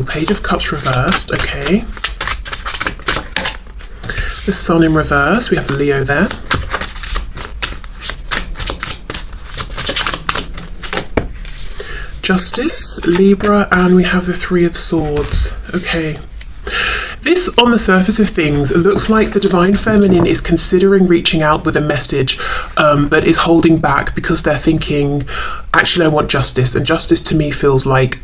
beautiful. Page of Cups reversed. Okay. The Sun in reverse. We have Leo there. Justice, Libra, and we have the Three of Swords. Okay. This, on the surface of things, looks like the Divine Feminine is considering reaching out with a message, but is holding back because they're thinking, actually, I want justice. And justice to me feels like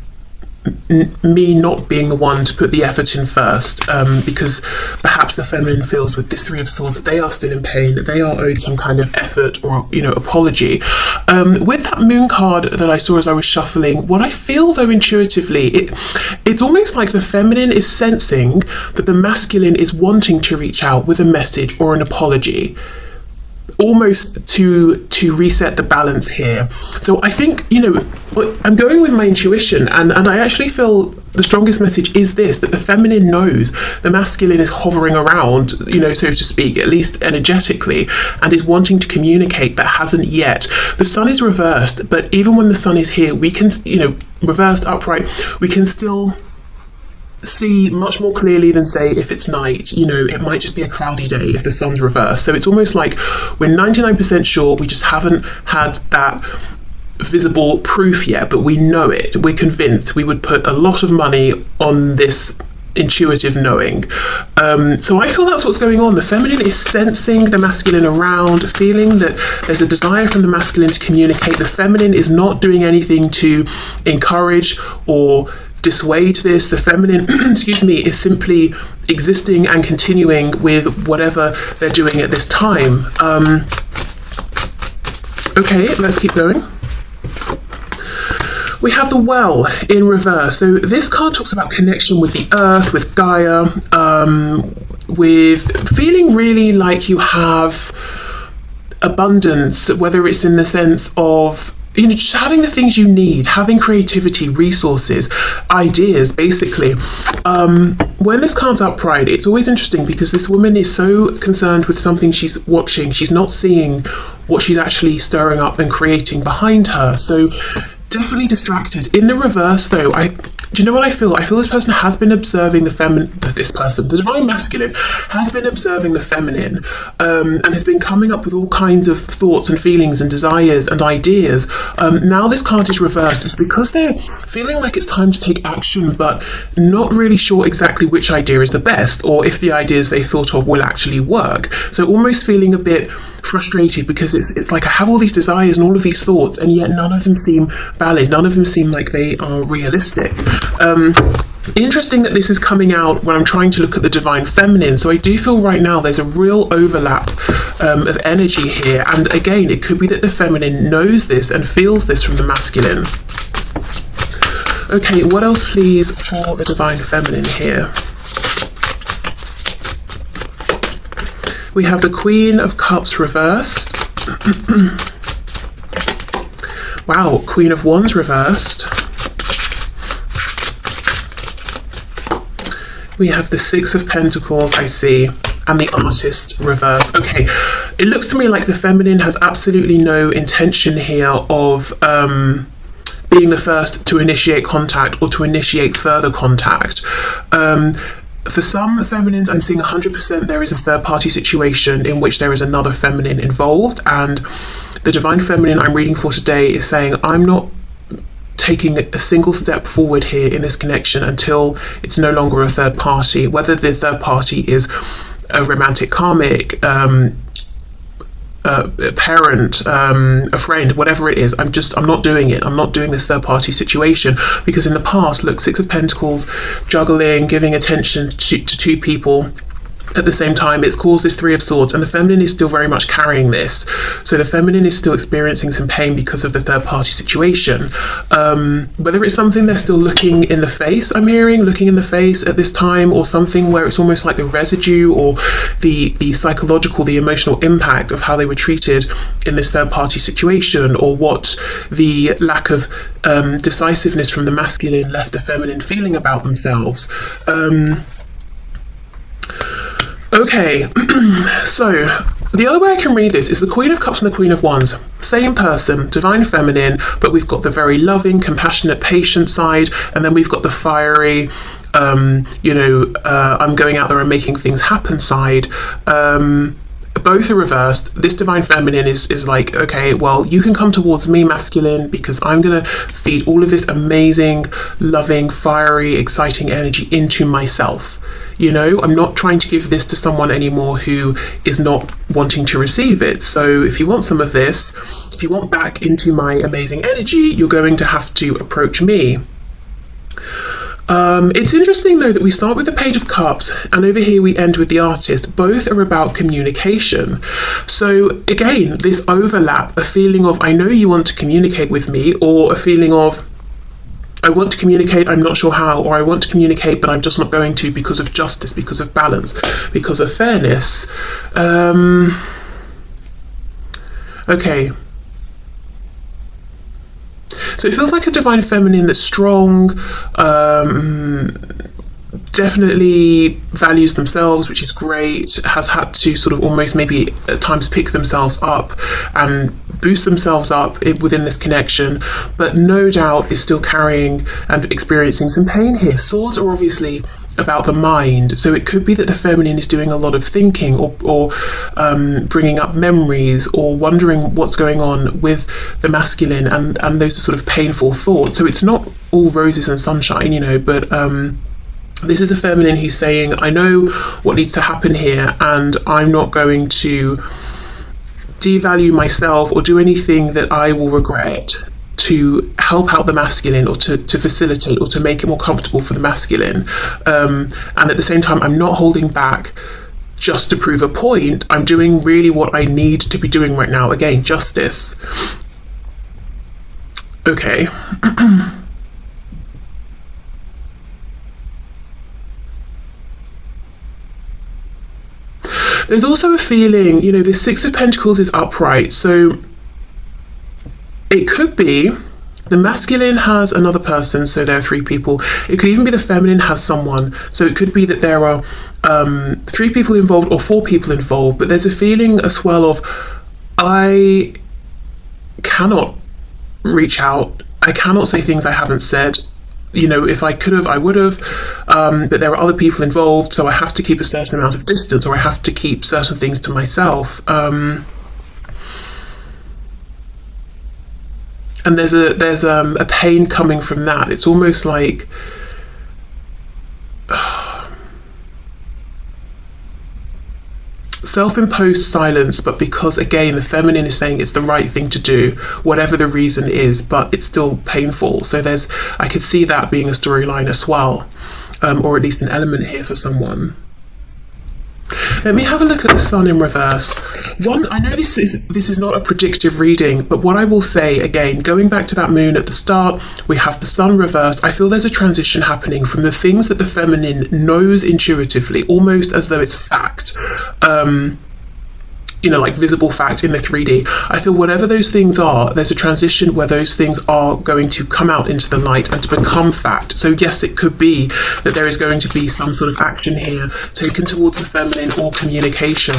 me not being the one to put the effort in first, because perhaps the feminine feels with this Three of Swords that they are still in pain, that they are owed some kind of effort or, you know, apology. With that Moon card that I saw as I was shuffling, what I feel though intuitively, it's almost like the feminine is sensing that the masculine is wanting to reach out with a message or an apology, almost to reset the balance here. So I think, you know, I'm going with my intuition, and I actually feel the strongest message is this, that the feminine knows the masculine is hovering around, you know, so to speak, at least energetically, and is wanting to communicate but hasn't yet. The Sun is reversed, but even when the Sun is here, we can, you know, reversed, upright, we can still see much more clearly than, say, if it's night. You know, it might just be a cloudy day if the sun's reversed. So it's almost like we're 99% sure, we just haven't had that visible proof yet, but we know it. We're convinced. We would put a lot of money on this intuitive knowing. So I feel that's what's going on. The feminine is sensing the masculine around, feeling that there's a desire from the masculine to communicate. The feminine is not doing anything to encourage or dissuade this. The feminine, excuse me, is simply existing and continuing with whatever they're doing at this time. Okay, let's keep going. We have the Well in reverse. So this card talks about connection with the earth, with Gaia, with feeling really like you have abundance, whether it's in the sense of, you know, just having the things you need, having creativity, resources, ideas, basically. When this card's upright, it's always interesting because this woman is so concerned with something she's watching, she's not seeing what she's actually stirring up and creating behind her. So definitely distracted. In the reverse though, do you know what I feel? I feel this person has been observing the the divine masculine has been observing the feminine, and has been coming up with all kinds of thoughts and feelings and desires and ideas. Now this card is reversed. It's because they're feeling like it's time to take action, but not really sure exactly which idea is the best, or if the ideas they thought of will actually work. So almost feeling a bit frustrated because it's like I have all these desires and all of these thoughts, and yet none of them seem valid, none of them seem like they are realistic. Interesting that this is coming out when I'm trying to look at the divine feminine, so I do feel right now there's a real overlap of energy here, and again it could be that the feminine knows this and feels this from the masculine. Okay, what else please for the divine feminine here? We have the Queen of Cups reversed. Wow, Queen of Wands reversed. We have the Six of Pentacles, I see, and the Artist reversed. Okay, it looks to me like the feminine has absolutely no intention here of being the first to initiate contact or to initiate further contact. For some feminines, I'm seeing 100% there is a third-party situation in which there is another feminine involved, and the divine feminine I'm reading for today is saying, I'm not taking a single step forward here in this connection until it's no longer a third party, whether the third party is a romantic karmic, a parent, a friend, whatever it is. I'm not doing it. I'm not doing this third party situation, because in the past, look, Six of Pentacles, juggling, giving attention to two people at the same time, it's caused this Three of Swords, and the feminine is still very much carrying this. So the feminine is still experiencing some pain because of the third party situation. Whether it's something they're still looking in the face, I'm hearing, looking in the face at this time, or something where it's almost like the residue or the psychological, the emotional impact of how they were treated in this third party situation, or what the lack of decisiveness from the masculine left the feminine feeling about themselves. Okay, so The other way I can read this is the Queen of Cups and the Queen of Wands. Same person, divine feminine, but we've got the very loving, compassionate, patient side, and then we've got the fiery, I'm going out there and making things happen side. Both are reversed. This divine feminine is like, okay, well, you can come towards me, masculine, because I'm going to feed all of this amazing, loving, fiery, exciting energy into myself. I'm not trying to give this to someone anymore who is not wanting to receive it. So if you want some of this, if you want back into my amazing energy, you're going to have to approach me. It's interesting though that we start with the Page of Cups and over here we end with the Artist. Both are about communication. So again, this overlap, a feeling of I know you want to communicate with me, or a feeling of I want to communicate, I'm not sure how, or I want to communicate but I'm just not going to because of justice, because of balance, because of fairness. Okay. So it feels like a divine feminine that's strong, definitely values themselves, which is great, has had to sort of almost maybe at times pick themselves up and boost themselves up within this connection, but no doubt is still carrying and experiencing some pain here. Swords are obviously about the mind, so it could be that the feminine is doing a lot of thinking or bringing up memories or wondering what's going on with the masculine, and those are sort of painful thoughts. So it's not all roses and sunshine, but this is a feminine who's saying, I know what needs to happen here, and I'm not going to devalue myself or do anything that I will regret to help out the masculine, or to facilitate or to make it more comfortable for the masculine. And at the same time, I'm not holding back just to prove a point. I'm doing really what I need to be doing right now. Again, justice. Okay. There's also a feeling, this Six of Pentacles is upright, so it could be the masculine has another person, so there are three people. It could even be the feminine has someone, so it could be that there are 3 people involved or 4 people involved, but there's a feeling as well of I cannot reach out, I cannot say things I haven't said. If I could have, I would have, but there are other people involved, so I have to keep a certain amount of distance, or I have to keep certain things to myself. And there's a pain coming from that. It's almost like self-imposed silence, but because again the feminine is saying it's the right thing to do, whatever the reason is, but it's still painful. So I could see that being a storyline as well, or at least an element here for someone. Let me have a look at the Sun in reverse. I know this is not a predictive reading, but what I will say, again, going back to that moon at the start, we have the Sun reversed. I feel there's a transition happening from the things that the feminine knows intuitively, almost as though it's fact, like visible fact in the 3D. I feel whatever those things are, there's a transition where those things are going to come out into the light and to become fact. So yes, it could be that there is going to be some sort of action here taken towards the feminine or communication.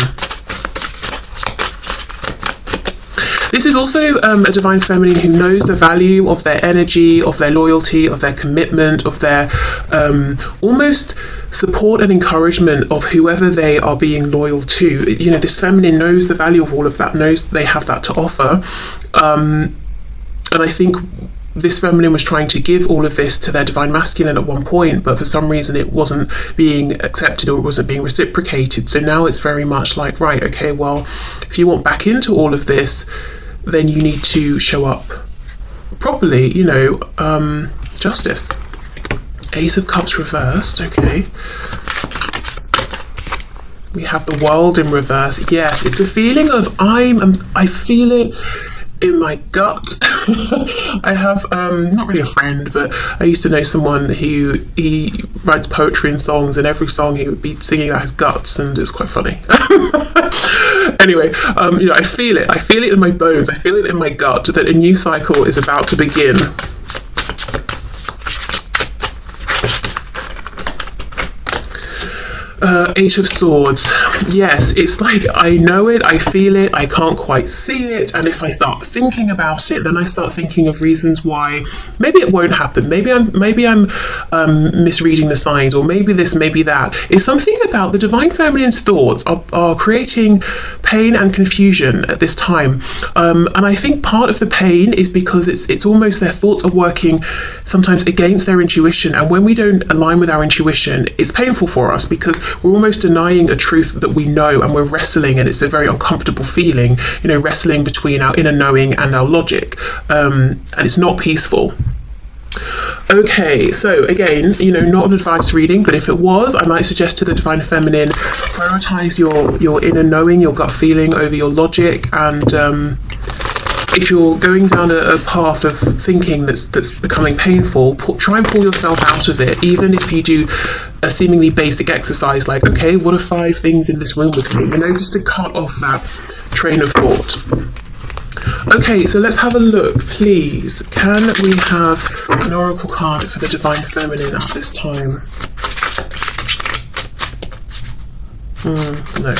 This is also a divine feminine who knows the value of their energy, of their loyalty, of their commitment, of their almost support and encouragement of whoever they are being loyal to. This feminine knows the value of all of that, knows they have that to offer. And I think this feminine was trying to give all of this to their divine masculine at one point, but for some reason it wasn't being accepted, or it wasn't being reciprocated. So now it's very much like, right, okay, well, if you want back into all of this, then you need to show up properly, justice. Ace of Cups reversed, okay. We have the World in reverse. Yes, it's a feeling of I feel it in my gut. I have not really a friend, but I used to know someone who he writes poetry and songs, and every song he would be singing about his guts, and it's quite funny. Anyway, I feel it in my bones, I feel it in my gut that a new cycle is about to begin. Eight of Swords. Yes, it's like I know it, I feel it, I can't quite see it, and if I start thinking about it, then I start thinking of reasons why maybe it won't happen. Maybe I'm misreading the signs, or maybe this, maybe that. It's something about the Divine Feminine's thoughts are creating pain and confusion at this time, and I think part of the pain is because it's almost their thoughts are working sometimes against their intuition, and when we don't align with our intuition, it's painful for us because we're almost denying a truth that we know, and we're wrestling, and it's a very uncomfortable feeling, wrestling between our inner knowing and our logic, and it's not peaceful. Okay, so again, not an advice reading, but if it was, I might suggest to the Divine Feminine, prioritize your inner knowing, your gut feeling over your logic, and if you're going down a path of thinking that's becoming painful, try and pull yourself out of it, even if you do a seemingly basic exercise like, okay, what are 5 things in this room with me? Just to cut off that train of thought. Okay, so let's have a look, please. Can we have an oracle card for the Divine Feminine at this time? No.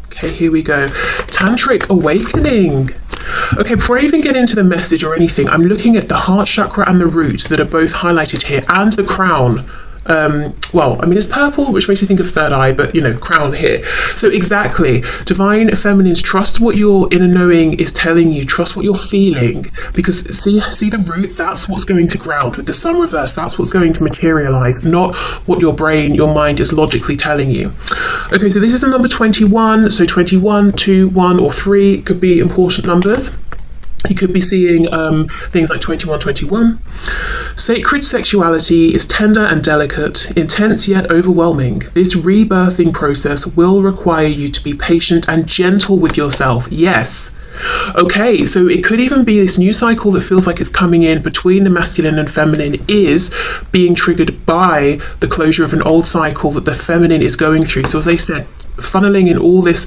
Okay, here we go. Tantric Awakening. Okay, before I even get into the message or anything, I'm looking at the heart chakra and the root that are both highlighted here, and the crown. It's purple, which makes you think of third eye, but crown here. So exactly, Divine Feminines, trust what your inner knowing is telling you, trust what you're feeling, because see the root, that's what's going to ground. With the sun reverse, that's what's going to materialize, not what your brain, your mind is logically telling you. Okay, so this is the number 21, so 21, 2, 1, or 3 could be important numbers. You could be seeing things like 2121. Sacred sexuality is tender and delicate, intense yet overwhelming. This rebirthing process will require you to be patient and gentle with yourself. Yes. Okay, so it could even be this new cycle that feels like it's coming in between the masculine and feminine is being triggered by the closure of an old cycle that the feminine is going through. So as I said, funneling in all this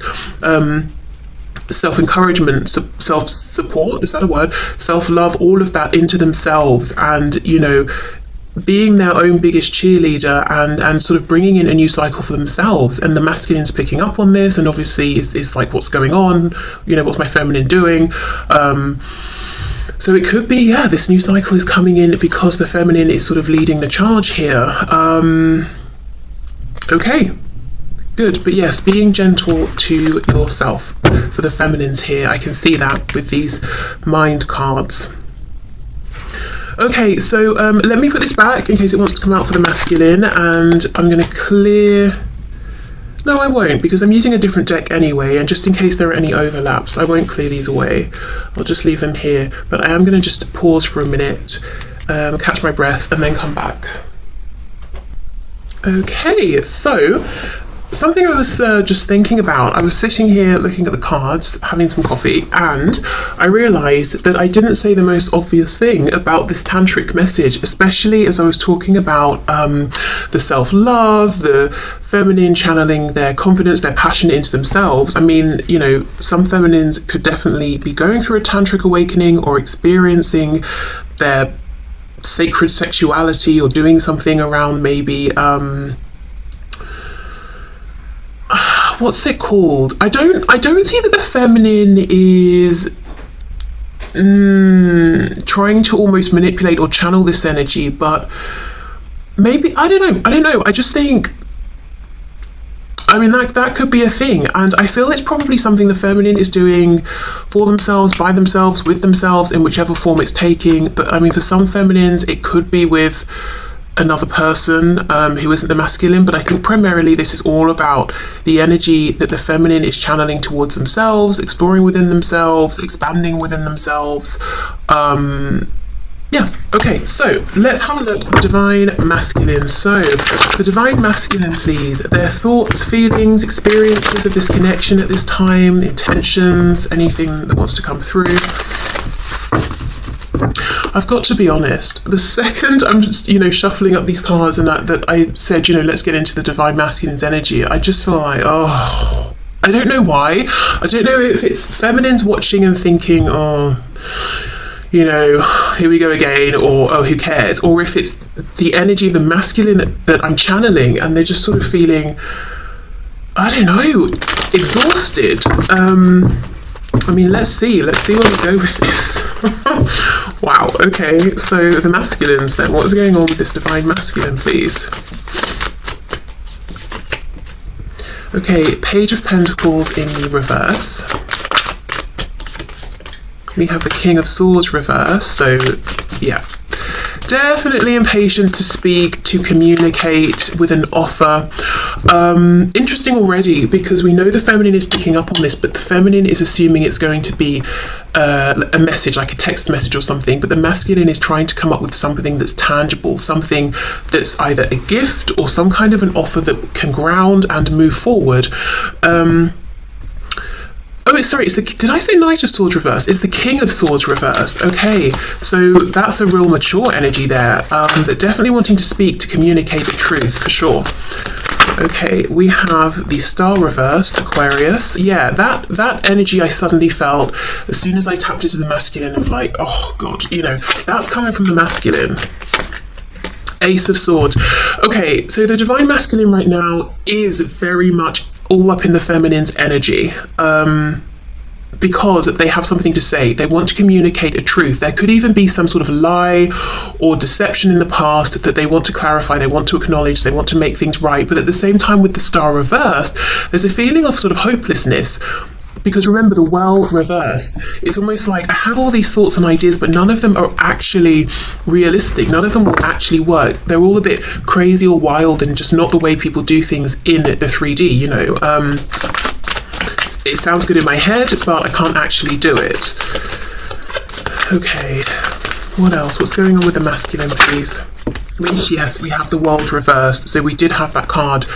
self-encouragement, self-support, is that a word? Self-love, all of that into themselves, and being their own biggest cheerleader, and sort of bringing in a new cycle for themselves. And the masculine's picking up on this, and obviously is like, what's going on, what's my feminine doing? So it could be, this new cycle is coming in because the feminine is sort of leading the charge here. Okay, good. But yes, being gentle to yourself for the feminines here. I can see that with these mind cards. Okay, so let me put this back in case it wants to come out for the masculine, and I'm going to clear... No, I won't, because I'm using a different deck anyway, and just in case there are any overlaps, I won't clear these away. I'll just leave them here, but I am going to just pause for a minute, catch my breath, and then come back. Okay, so something I was just thinking about, I was sitting here looking at the cards, having some coffee, and I realised that I didn't say the most obvious thing about this tantric message, especially as I was talking about the self-love, the feminine channeling their confidence, their passion into themselves. I mean, some feminines could definitely be going through a tantric awakening or experiencing their sacred sexuality, or doing something around maybe... what's it called? I don't see that the feminine is trying to almost manipulate or channel this energy, but maybe I don't know. I just think, that could be a thing, and I feel it's probably something the feminine is doing for themselves, by themselves, with themselves, in whichever form it's taking. But for some feminines it could be with another person who isn't the masculine, but I think primarily this is all about the energy that the feminine is channeling towards themselves, exploring within themselves, expanding within themselves. Okay, so let's have a look at the Divine Masculine. So the Divine Masculine, please, their thoughts, feelings, experiences of this connection at this time, intentions, anything that wants to come through. I've got to be honest, the second I'm just, shuffling up these cards and that I said, let's get into the Divine Masculine's energy, I just feel like, I don't know why. I don't know if it's feminines watching and thinking, here we go again, or who cares, or if it's the energy of the masculine that I'm channeling, and they're just sort of feeling, I don't know, exhausted. I mean, let's see where we go with this. Wow, okay, so the masculines then, what's going on with this divine masculine, please? Okay, Page of Pentacles in the reverse. We have the King of Swords reverse, so yeah. Definitely impatient to speak, to communicate with an offer. Interesting already, because we know the feminine is picking up on this, but the feminine is assuming it's going to be a message, like a text message or something, but the masculine is trying to come up with something that's tangible, something that's either a gift or some kind of an offer that can ground and move forward. Oh, sorry, did I say Knight of Swords reversed? It's the King of Swords reversed. Okay, so that's a real mature energy there, but definitely wanting to speak, to communicate the truth, for sure. Okay, we have the Star reversed, Aquarius. Yeah, that energy I suddenly felt as soon as I tapped into the masculine of like, oh God, you know, that's coming from the masculine. Ace of Swords. Okay, so the divine masculine right now is very much all up in the feminine's energy, because they have something to say. They want to communicate a truth. There could even be some sort of lie or deception in the past that they want to clarify, they want to acknowledge, they want to make things right. But at the same time, with the Star reversed, there's a feeling of sort of hopelessness. Because remember, the Well reversed, it's almost like I have all these thoughts and ideas, but none of them are actually realistic. None of them will actually work. They're all a bit crazy or wild and just not the way people do things in the 3D, you know. It sounds good in my head, but I can't actually do it. Okay, what else? What's going on with the masculine, please? Yes, we have the World reversed, so we did have that card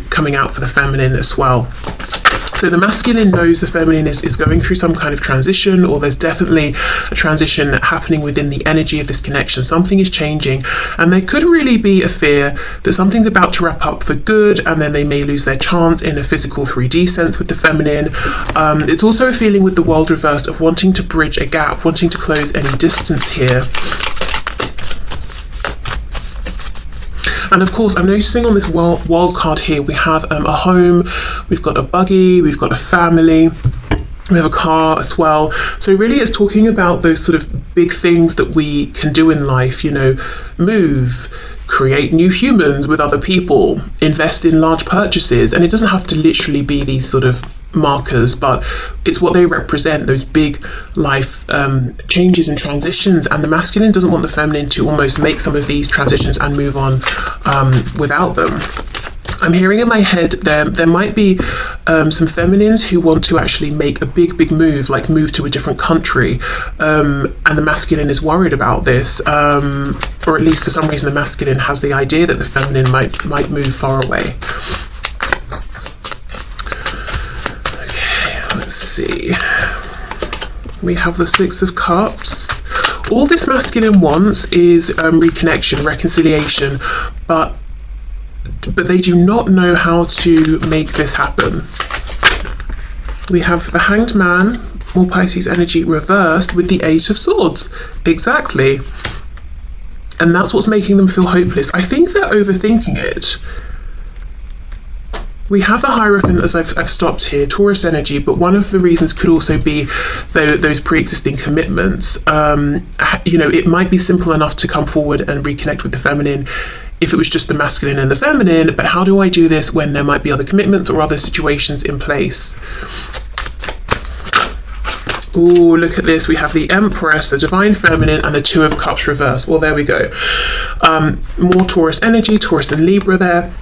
coming out for the feminine as well. So the masculine knows the feminine is going through some kind of transition, or there's definitely a transition happening within the energy of this connection. Something is changing, and there could really be a fear that something's about to wrap up for good, and then they may lose their chance in a physical 3D sense with the feminine. It's also a feeling with the World reversed of wanting to bridge a gap, wanting to close any distance here. And of course, I'm noticing on this world card here, we have a home, we've got a buggy, we've got a family, we have a car as well. So really it's talking about those sort of big things that we can do in life, you know, move, create new humans with other people, invest in large purchases. And it doesn't have to literally be these sort of markers, but it's what they represent, those big life changes and transitions. And the masculine doesn't want the feminine to almost make some of these transitions and move on without them. I'm hearing in my head there might be some feminines who want to actually make a big move, like move to a different country, and the masculine is worried about this, or at least for some reason the masculine has the idea that the feminine might move far away. Let's see. We have the Six of Cups. All this masculine wants is reconnection, reconciliation, but they do not know how to make this happen. We have the Hanged Man, more Pisces energy reversed with the Eight of Swords. Exactly. And that's what's making them feel hopeless. I think they're overthinking it. We have the Hierophant, as I've stopped here, Taurus energy, but one of the reasons could also be those pre-existing commitments. You know, it might be simple enough to come forward and reconnect with the feminine if it was just the masculine and the feminine, but how do I do this when there might be other commitments or other situations in place? Oh, look at this. We have the Empress, the Divine Feminine, and the Two of Cups reversed. Well, there we go. More Taurus energy, Taurus and Libra there.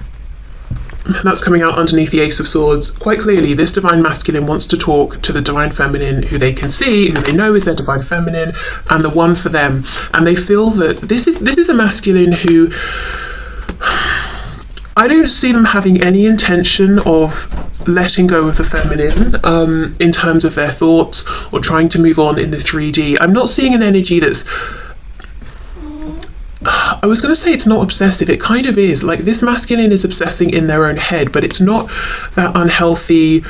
That's coming out underneath the Ace of Swords. Quite clearly, this Divine Masculine wants to talk to the Divine Feminine, who they can see, who they know is their Divine Feminine, and the one for them. And they feel that this is a masculine who, I don't see them having any intention of letting go of the feminine in terms of their thoughts or trying to move on in the 3D. I'm not seeing an energy that's, I was going to say it's not obsessive, it kind of is. Like, this masculine is obsessing in their own head, but it's not that unhealthy,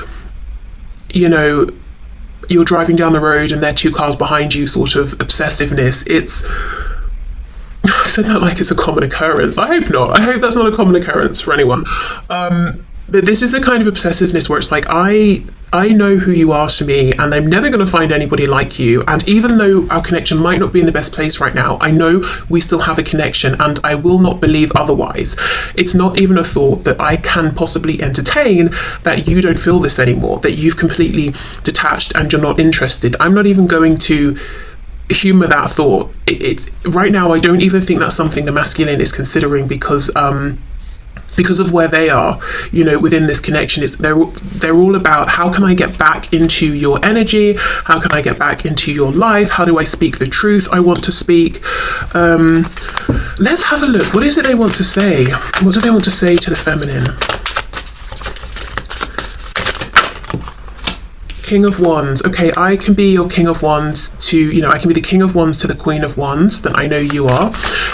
you know, you're driving down the road and there are two cars behind you sort of obsessiveness. It's I said that like it's a common occurrence. I hope not. I hope that's not a common occurrence for anyone. But this is a kind of obsessiveness where it's like, I know who you are to me, and I'm never going to find anybody like you. And even though our connection might not be in the best place right now, I know we still have a connection, and I will not believe otherwise. It's not even a thought that I can possibly entertain that you don't feel this anymore, that you've completely detached and you're not interested. I'm not even going to humor that thought. It's right now, I don't even think that's something the masculine is considering, because of where they are, you know, within this connection. They're all about, how can I get back into your energy? How can I get back into your life? How do I speak the truth I want to speak? Let's have a look. What is it they want to say? What do they want to say to the feminine? King of Wands. Okay, I can be your King of Wands to, you know, I can be the King of Wands to the Queen of Wands that I know you are.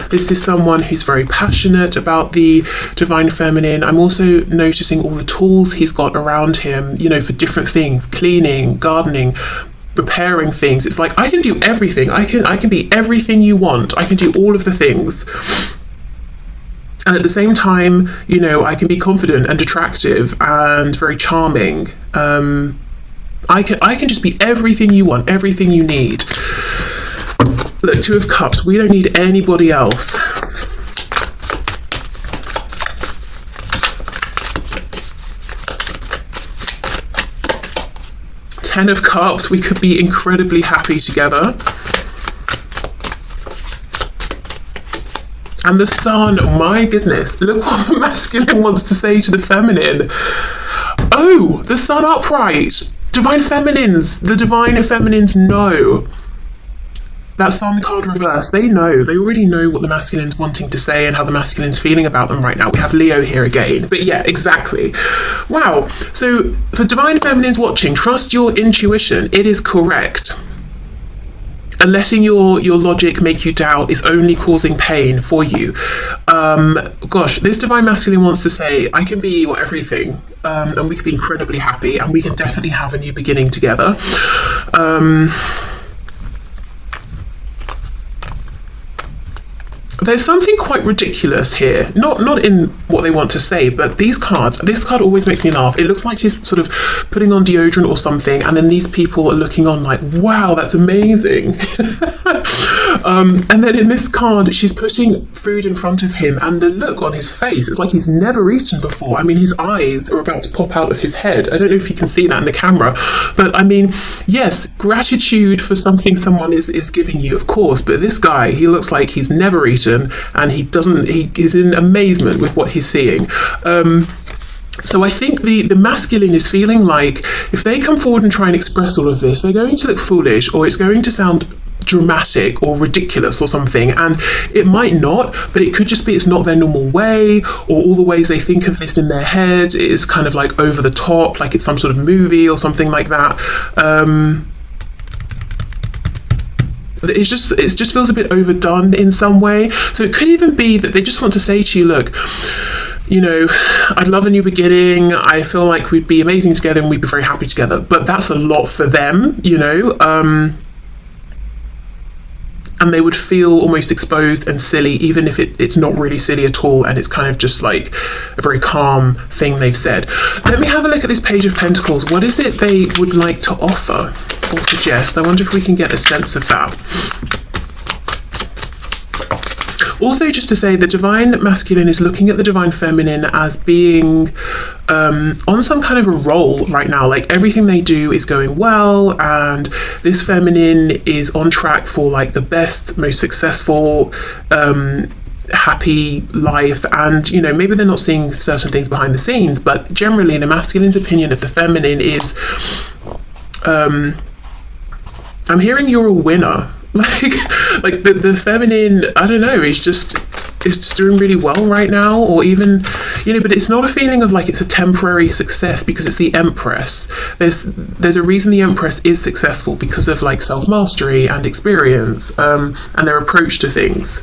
This is someone who's very passionate about the divine feminine. I'm also noticing all the tools he's got around him, you know, for different things, cleaning, gardening, repairing things. It's like, I can do everything. I can be everything you want. I can do all of the things. And at the same time, you know, I can be confident and attractive and very charming. I can just be everything you want, everything you need. Look, Two of Cups, we don't need anybody else. Ten of Cups, we could be incredibly happy together. And the Sun, my goodness, look what the masculine wants to say to the feminine. Oh, the Sun upright. Divine feminines, the divine feminines know. That Sun card reverse, they know. They already know what the masculine's wanting to say and how the masculine's feeling about them right now. We have Leo here again. But yeah, exactly. Wow. So for divine feminines watching, trust your intuition. It is correct. And letting your logic make you doubt is only causing pain for you. Gosh, this divine masculine wants to say, I can be your everything, and we can be incredibly happy, and we can definitely have a new beginning together. There's something quite ridiculous here, not in what they want to say, but these cards, this card always makes me laugh. It looks like she's sort of putting on deodorant or something, and then these people are looking on like, wow, that's amazing. And then in this card, she's putting food in front of him, and the look on his face, it's like he's never eaten before. I mean, his eyes are about to pop out of his head. I don't know if you can see that in the camera, but I mean, yes, gratitude for something someone is giving you, of course, but this guy, he looks like he's never eaten, and he's in amazement with what he's seeing. So I think the masculine is feeling like if they come forward and try and express all of this, they're going to look foolish, or it's going to sound dramatic or ridiculous or something, and it might not, but it could just be it's not their normal way, or all the ways they think of this in their head is kind of like over the top, like it's some sort of movie or something like that. It just feels a bit overdone in some way. So it could even be that they just want to say to you, look, you know, I'd love a new beginning. I feel like we'd be amazing together and we'd be very happy together. But that's a lot for them, you know. And they would feel almost exposed and silly, even if it's not really silly at all, and it's kind of just like a very calm thing they've said. Let me have a look at this Page of Pentacles. What is it they would like to offer or suggest? I wonder if we can get a sense of that. Also, just to say, the divine masculine is looking at the divine feminine as being on some kind of a roll right now. Like everything they do is going well, and this feminine is on track for like the best, most successful, happy life. And you know, maybe they're not seeing certain things behind the scenes, but generally the masculine's opinion of the feminine is I'm hearing you're a winner. Like the feminine, I don't know, is just doing really well right now, or even, you know, but it's not a feeling of like it's a temporary success, because it's the Empress. There's a reason the Empress is successful, because of like self-mastery and experience, and their approach to things.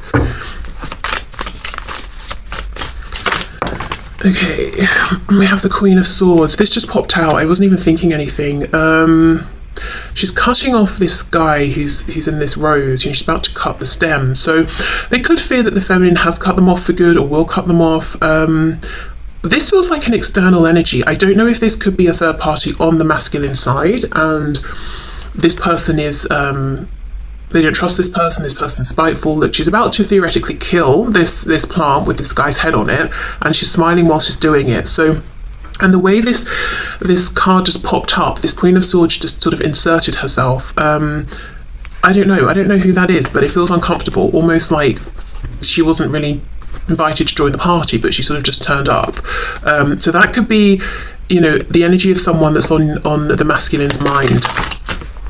Okay, we have the Queen of Swords. This just popped out. I wasn't even thinking anything. she's cutting off this guy who's in this rose. You know, she's about to cut the stem. So they could fear that the feminine has cut them off for good or will cut them off. This feels like an external energy. I don't know if this could be a third party on the masculine side, and this person is they don't trust this person's spiteful. Look, she's about to theoretically kill this plant with this guy's head on it, and she's smiling while she's doing it. So, and the way this card just popped up, this Queen of Swords just sort of inserted herself. I don't know who that is, but it feels uncomfortable, almost like she wasn't really invited to join the party, but she sort of just turned up. So that could be, you know, the energy of someone that's on the masculine's mind.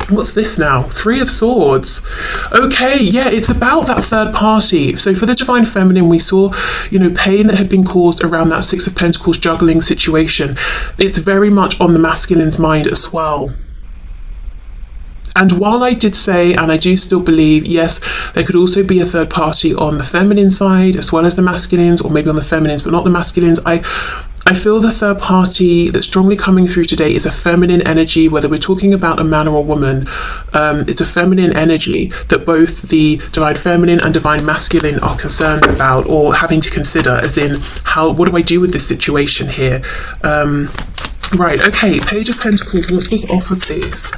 What's this now? 3 of Swords. Okay, yeah, it's about that third party. So for the Divine Feminine, we saw, you know, pain that had been caused around that 6 of Pentacles juggling situation. It's very much on the masculine's mind as well. And while I did say, and I do still believe, yes, there could also be a third party on the feminine side as well as the masculines, or maybe on the feminines but not the masculines, I feel the third party that's strongly coming through today is a feminine energy, whether we're talking about a man or a woman. It's a feminine energy that both the Divine Feminine and Divine Masculine are concerned about or having to consider, as in, what do I do with this situation here? Right, okay, Page of Pentacles, what's this offer, please?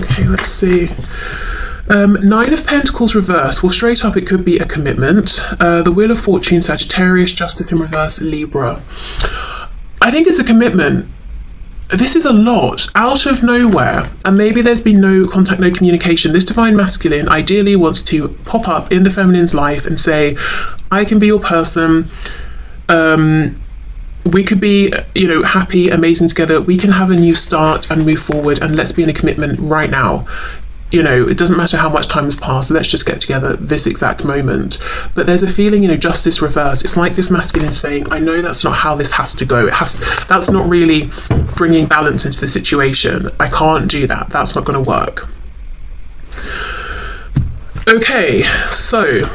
Okay, let's see. 9 of Pentacles reverse. Well, straight up it could be a commitment. The Wheel of Fortune, Sagittarius, Justice in reverse, Libra. I think it's a commitment. This is a lot out of nowhere, and maybe there's been no contact, no communication. This Divine Masculine ideally wants to pop up in the feminine's life and say, I can be your person. We could be, you know, happy, amazing together. We can have a new start and move forward, and let's be in a commitment right now. You know, it doesn't matter how much time has passed, let's just get together this exact moment. But there's a feeling, you know, justice reverse. It's like this masculine saying, I know that's not how this has to go. That's not really bringing balance into the situation. I can't do that. That's not going to work. Okay, so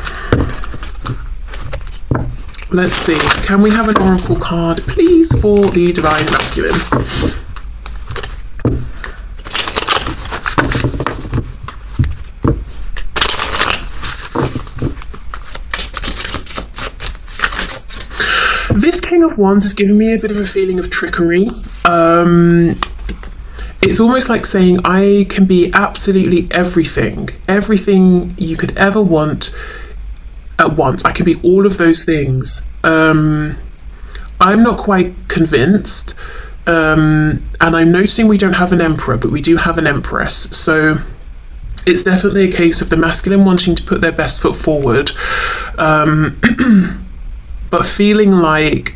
let's see. Can we have an oracle card, please, for the Divine Masculine? This King of Wands has given me a bit of a feeling of trickery. It's almost like saying I can be absolutely everything you could ever want at once. I can be all of those things. I'm not quite convinced, and I'm noticing we don't have an Emperor, but we do have an Empress. So it's definitely a case of the masculine wanting to put their best foot forward, but feeling like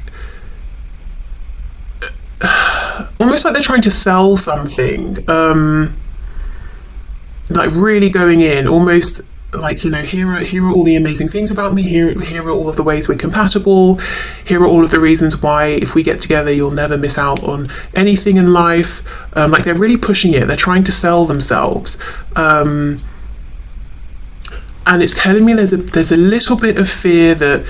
almost like they're trying to sell something, like really going in, almost like, you know, here are all the amazing things about me, here are all of the ways we're compatible, here are all of the reasons why if we get together you'll never miss out on anything in life. Like they're really pushing it, they're trying to sell themselves, and it's telling me there's a little bit of fear that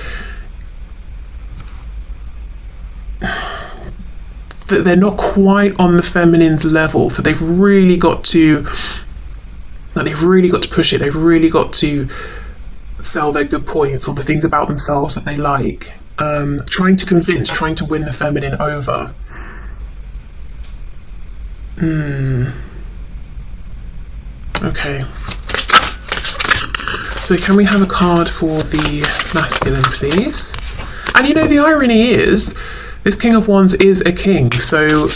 they're not quite on the feminine's level, that they've really got to push it, they've really got to sell their good points or the things about themselves that they like, trying to convince, trying to win the feminine over. Okay, so can we have a card for the masculine, please? And you know, the irony is this King of Wands is a king, so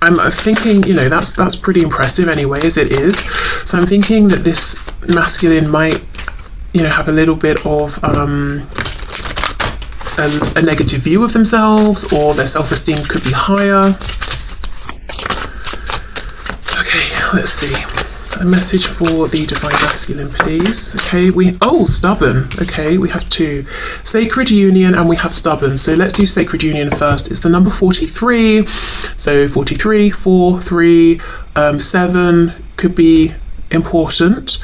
I'm thinking, you know, that's pretty impressive anyway, as it is. So I'm thinking that this masculine might, you know, have a little bit of a negative view of themselves, or their self-esteem could be higher. Okay, let's see. A message for the Divine Masculine, please. Okay, stubborn. Okay, we have 2. Sacred Union and we have stubborn. So let's do Sacred Union first. It's the number 43. So 43, 4, 3, 7 could be important.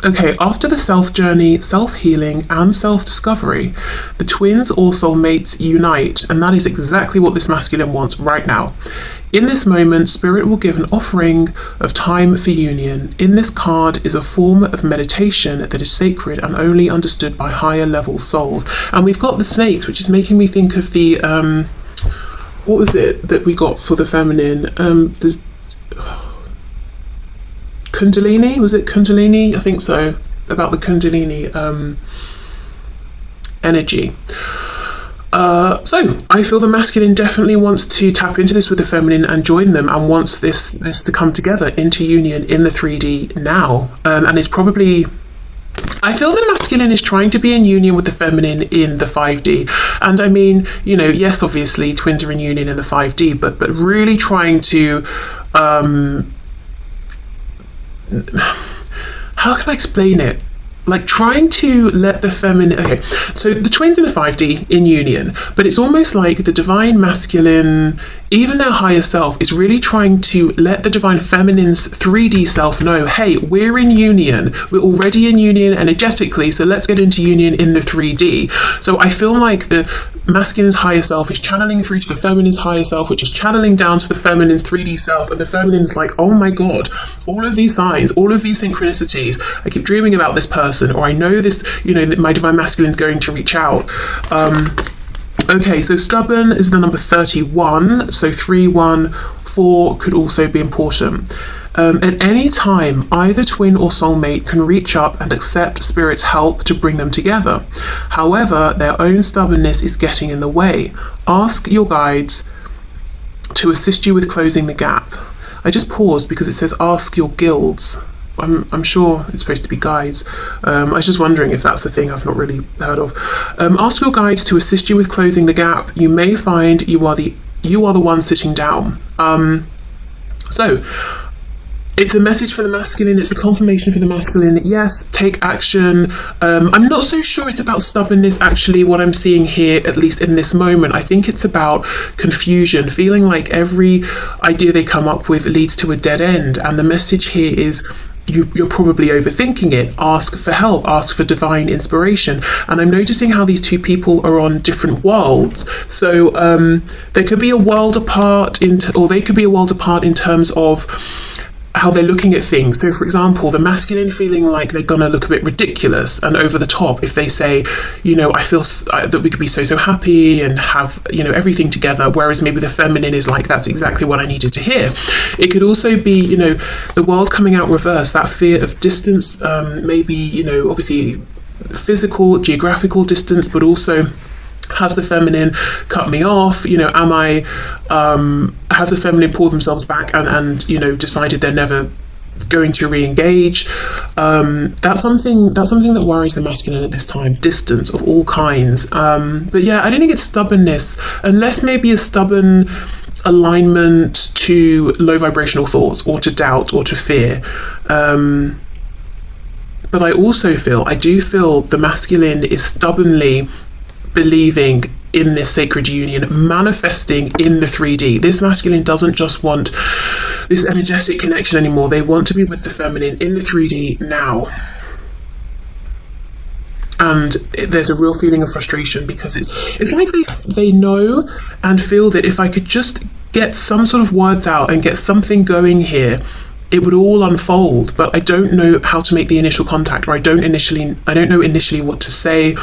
Okay, after the self journey, self healing, and self discovery, the twins or soulmates unite, and that is exactly what this masculine wants right now. In this moment, Spirit will give an offering of time for union. In this card is a form of meditation that is sacred and only understood by higher level souls. And we've got the snakes, which is making me think of the what was it that we got for the feminine? There's Kundalini, was it Kundalini? I think so, about the Kundalini energy. So I feel the masculine definitely wants to tap into this with the feminine and join them, and wants this to come together into union in the 3D now. And it's probably, I feel the masculine is trying to be in union with the feminine in the 5D. And I mean, you know, yes, obviously twins are in union in the 5D, but really trying to how can I explain it? Like trying to let the feminine, okay, so the twins in the 5D in union, but it's almost like the divine masculine, even their higher self, is really trying to let the divine feminine's 3D self know, hey, we're in union, we're already in union energetically, so let's get into union in the 3D. So I feel like the masculine's higher self is channeling through to the feminine's higher self, which is channeling down to the feminine's 3D self, and the feminine's like, oh my god, all of these signs, all of these synchronicities, I keep dreaming about this person, or I know this, you know, that my divine masculine's going to reach out. Okay, so stubborn is the number 31, so 314 could also be important. At any time, either twin or soulmate can reach up and accept Spirit's help to bring them together. However, their own stubbornness is getting in the way. Ask your guides to assist you with closing the gap. I just paused because it says ask your guilds. I'm sure it's supposed to be guides. I was just wondering if that's a thing I've not really heard of. Ask your guides to assist you with closing the gap. You may find you are the one sitting down. So it's a message for the masculine, it's a confirmation for the masculine. Yes, take action. I'm not so sure it's about stubbornness, actually, what I'm seeing here, at least in this moment. I think it's about confusion, feeling like every idea they come up with leads to a dead end. And the message here is, you're probably overthinking it. Ask for help, ask for divine inspiration. And I'm noticing how these two people are on different worlds. So there could be a world apart, or they could be a world apart in terms of how they're looking at things. So for example, the masculine feeling like they're gonna look a bit ridiculous and over the top if they say, you know, I feel that we could be so happy and have, you know, everything together, whereas maybe the feminine is like, that's exactly what I needed to hear. It could also be, you know, the world coming out reverse, that fear of distance, maybe, you know, obviously physical, geographical distance, but also, has the feminine cut me off? You know, has the feminine pulled themselves back and you know, decided they're never going to re-engage? That's something that worries the masculine at this time, distance of all kinds. But yeah, I don't think it's stubbornness, unless maybe a stubborn alignment to low vibrational thoughts, or to doubt, or to fear. But I do feel the masculine is stubbornly believing in this sacred union, manifesting in the 3D. This masculine doesn't just want this energetic connection anymore. They want to be with the feminine in the 3D now. And there's a real feeling of frustration, because it's like they know and feel that if I could just get some sort of words out and get something going here, it would all unfold. But I don't know how to make the initial contact, or I don't know initially what to say